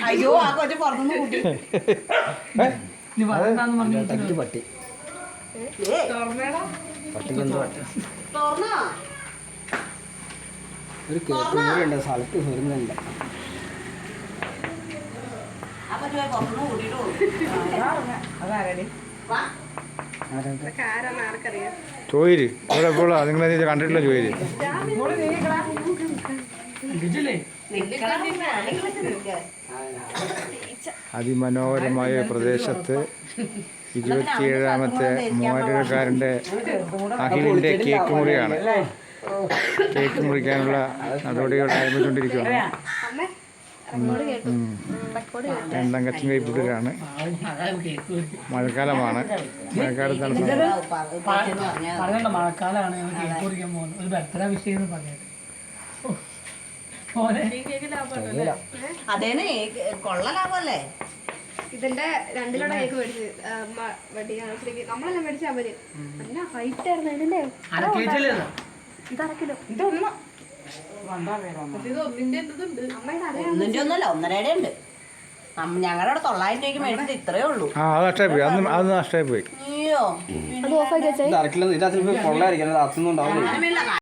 അയ്യോ ആ കൊച്ചു പുറത്തുനിന്ന് കൂട്ടി പട്ടി പട്ടി പട്ടിക്കെന്തോ തുറന്നോ ഒരു കേട്ടുണ്ട് സ്ഥലത്ത് വരുന്നുണ്ട്. ആ കൊച്ചു പോയി പുറത്തുനിന്ന് കൂട്ടിയിട്ട് ചോയിര് ഇവിടെ എപ്പോഴാ നിങ്ങൾ കണ്ടിട്ടില്ല ചോയിര് അതിമനോഹരമായ പ്രദേശത്ത് 27ാമത്തെ മൂവാറ്റുപുഴക്കാരൻ്റെ അഖിലിൻ്റെ കേക്ക് മുറിയാണ്. കേക്ക് മുറിക്കാനുള്ള നടപടികൾ ആരംഭിച്ചുകൊണ്ടിരിക്കുകയാണ്. രണ്ടാം കച്ചും കൈപ്പിട്ടിലാണ്. മഴക്കാലമാണ്. മഴക്കാലത്താണ് മഴക്കാലമാണ് കേക്ക് കുറിക്കാൻ പോകുന്നത്. ഒരു ബർത്ത്ഡേ വിഷയം പറഞ്ഞത് അതേനെ കൊള്ള ലാഭമല്ലേ. ഇതിന്റെ 2 ലോട്ട് കേക്ക് മേടിച്ച് നമ്മളെല്ലാം മേടിച്ച അവര് നല്ല ഹൈറ്റ് ആയിരുന്നു ഇതിന്റെ. ഇത് അരക്കിലോ ഒന്നിന്റെ ഒന്നല്ല 1.5 ഉണ്ട്. ഞങ്ങളുടെ അവിടെ 900 രൂപയ്ക്ക് മേടിച്ചിട്ട് ഇത്രയേ ഉള്ളൂ. അത് നഷ്ടമായി പോയി. അത് നഷ്ടമായി പോയി. അയ്യോ അത് ഓഫാക്കി വെച്ചേ. ഇത് അരക്കില്ല ഇതിനകത്ത് കൊള്ളായിരിക്കും, അത് അത്തുന്നുണ്ടാവും.